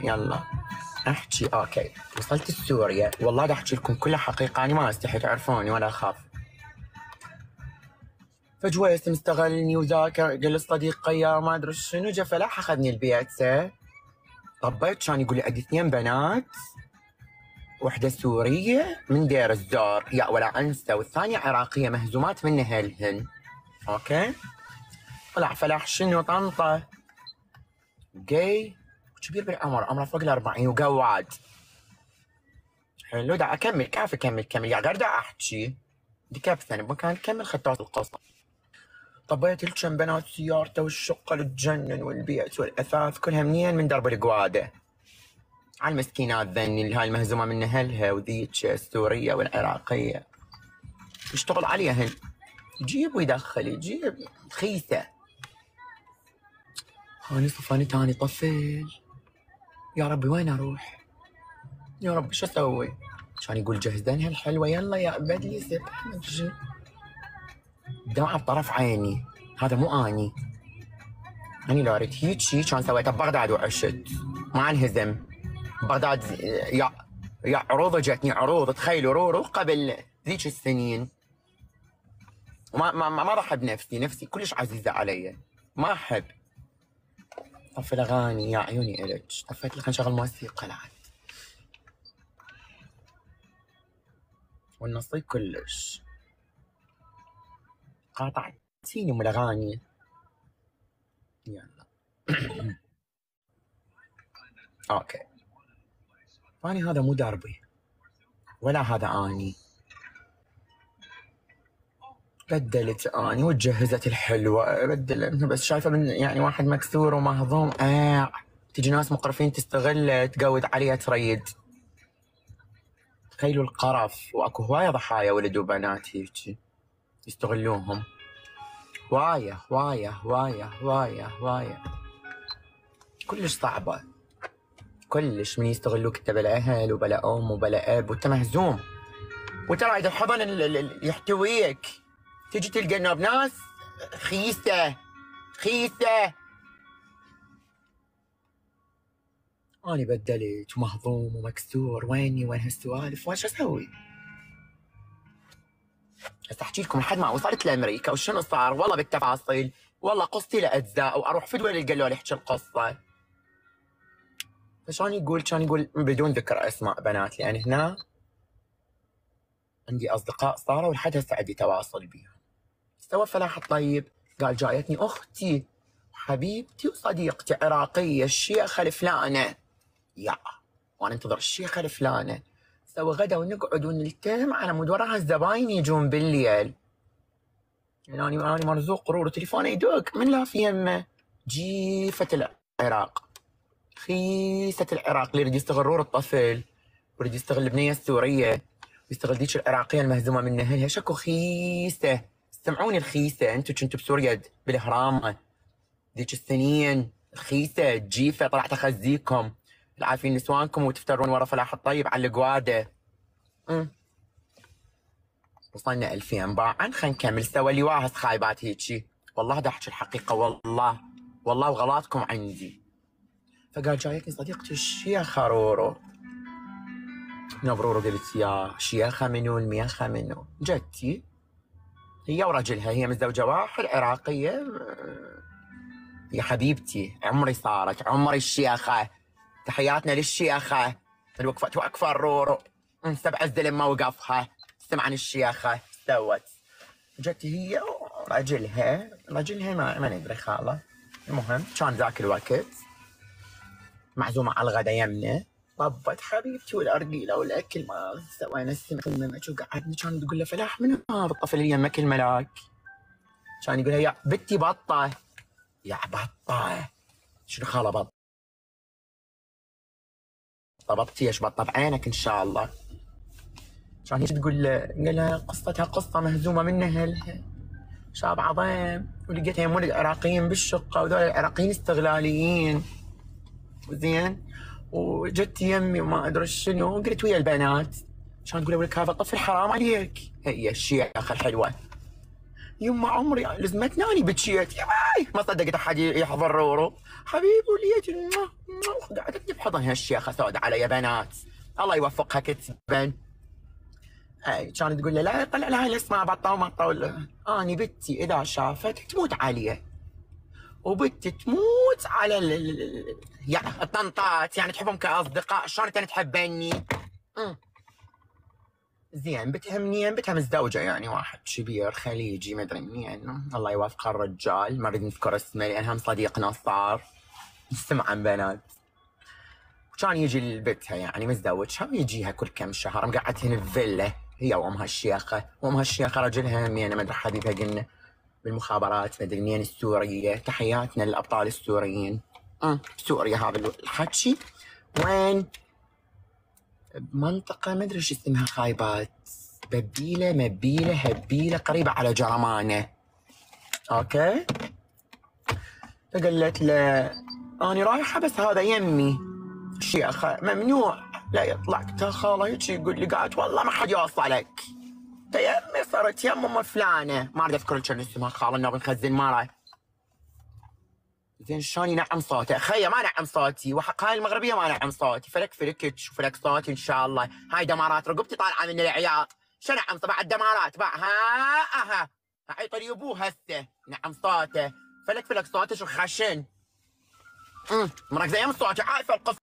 يلا احكي. اوكي وصلت سوريا، والله دا احكي لكم كلها حقيقه، انا ما استحي تعرفوني ولا اخاف. فجويس مستغلني وذاك قال الصديق يا ما ادري شنو، جا فلاح اخذني البيت. طبيت كان يقول لي عندي 2 بنات، وحده سوريه من دير الزور يا ولا انسى، والثانيه عراقيه مهزومات من اهلهن. اوكي طلع فلاح شنو طنطا جاي كبير بالعمر، عمره فوق ال40 وقواد. حلو دا اكمل كيف اكمل يا غير دا احكي دي كابثه بمكان كمل خطوات القصه. طبيت الكم بنات سيارته والشقه اللي تجنن والبيت والاثاث كلها منين؟ من درب القواده. على المسكينات ذني اللي هاي المهزومه من اهلها وذيك السوريه والعراقيه يشتغل عليهن، يجيب ويدخل يجيب خيسه. هاني صفاني تاني طفل، يا ربي وين اروح؟ يا ربي شو اسوي؟ كان يقول جهزين هالحلوه يلا يا بدلي سبح مدري دمعه بطرف عيني، هذا مو اني لو اريد هيجي كان سويته ببغداد وعشت ما انهزم. بغداد يا عروضه جتني عروض، تخيلوا رورو قبل ذيك السنين. ما بحب نفسي كلش عزيزه علي، ما احب. طفي الاغاني يا عيوني الك، طفيت لك نشغل موسيقى لعد والنصيب كلش قاطعتيني من الاغاني. يلا اوكي اني هذا مو دربي ولا هذا اني، بدلت اني وتجهزت الحلوه بدل، بس شايفه من يعني واحد مكسور ومهضوم تجي ناس مقرفين تستغله تقود عليها تريد. تخيلوا القرف، واكو هوايه ضحايا ولد وبنات هيك يستغلوهم، هوايه هوايه هوايه هوايه هوايه كلش صعبه كلش، من يستغلوك انت بلا اهل وبلا ام وبلا اب وانت مهزوم، وانت رايد الحضن اللي يحتويك، تجي تلقى انه بناس خيسه. اني بدلت ومهضوم ومكسور، وين هالسوالف وش اسوي؟ بس احكي لكم لحد ما وصلت لامريكا وشنو صار والله بالتفاصيل، والله قصتي لاجزاء، واروح فدوى للقلول يحكي القصه. فكان يقول بدون ذكر اسماء بنات، لان هنا عندي اصدقاء صاروا ولحد هسه عندي تواصل بيهم. سوى فلاح الطيب قال جايتني اختي وحبيبتي وصديقتي عراقيه الشيخه الفلانه، وانا انتظر الشيخه الفلانه. سوى غدا ونقعد ونلتم على مود وراها الزباين يجون بالليل. يعني انا مرزوق قرور وتليفونه يدق من لا في يمه. جيفه العراق، خيسه العراق اللي يريد يستغل رور الطفل ويريد يستغل البنيه السوريه ويستغل ذيك العراقيه المهزومه من اهلها. شكو خيسه، سمعوني الخيسه انتم كنتوا بسوريا بالاهرام ذيك السنين، الخيسه الجيفه طلعت اخزيكم العافين نسوانكم وتفترون ورا فلاح الطيب على القواده. وصلنا 2000 باعا. خلينا نكمل. سوى اللي واهس خايبات هيجي، والله دا احكي الحقيقه، والله وغلاطكم عندي. فقال جايتني صديقتي الشيخه رورو. نبرورو قلت يا شيخه منو الميخه منو؟ جتي هي ورجلها، هي متزوجه واحد عراقيه، يا حبيبتي عمري صارت عمري الشيخه، تحياتنا للشيخه اللي وقفت واقفه الرورو 7 الزلم ما وقفها، سمع عن الشيخه سوت. جت هي ورجلها ما ندري خاله. المهم كان ذاك الوقت معزومه على الغدا يمنا، طبت حبيبتي والارجيله والاكل ما سوينا السمك والممك وقعدنا. كان تقول له فلاح من هذا الطفل اللي يمك الملاك؟ كان يقول لها يا بنتي بطه، يا بطه شنو خاله بطه؟ بطتي ايش بطه بعينك ان شاء الله. كان هيك تقول لها قصتها قصه مهزومه من اهلها، شاب عظيم، ولقيتها يمون العراقيين بالشقه، وذول العراقيين استغلاليين زين. وجت يمي وما ادري شنو، قلت ويا البنات كان تقول لك هذا طفل حرام عليك، هي الشيخه الحلوه يما عمري لزمتني اني بكيت يماي ما صدقت احد يحضر رورو حبيبي وليتي قعدتني بحضن هالشيخه سودة على يا بنات الله يوفقها كتبا. اي كانت تقول له لا طلع لها الاسماء بطه ومطه ولا اني بنتي اذا شافت تموت عليه وبنتي تموت على يعني الطنطات يعني تحبهم كاصدقاء شلون انت تحبني؟ زين بتهمنين بتهم الزوجة يعني واحد كبير خليجي ما ادري منين الله يوفق الرجال ما اريد نذكر اسمه لان هم صديقنا صار يسمع عن بنات وكان يجي لبيتها يعني متزوجها ويجيها كل كم شهر مقعدتهن بفيلا هي وامها الشيخة وامها الشيخة رجلها همينة ما ادري حبيبها قلنا بالمخابرات ما ادري منين السورية تحياتنا للابطال السوريين سوريا هذا الحكي وين بمنطقة ما ادري ايش اسمها خايبات ببيلة مبيلة هبيلة قريبة على جرمانة اوكي فقالت له اني رايحة بس هذا يمي شيخة ممنوع لا يطلع قلت خاله هيك يقول لي قاعد والله ما حد يوصلك انت يمي صارت يم ام فلانة ما اريد اذكر شنو اسمها خاله انه بنخزن ماله زين شلون ينعم صوته خيه ما نعم صوتي وحق هاي المغربيه ما نعم صوتي فلك فلكتش وفلك صوتي ان شاء الله هاي دمارات رقبتي طالعه من العياط شو نعم صبع الدمارات بقى ها عيط لي ابوه هسه نعم صوته فلك صوتك وخشن مركزه يم صوتي عارفه القصه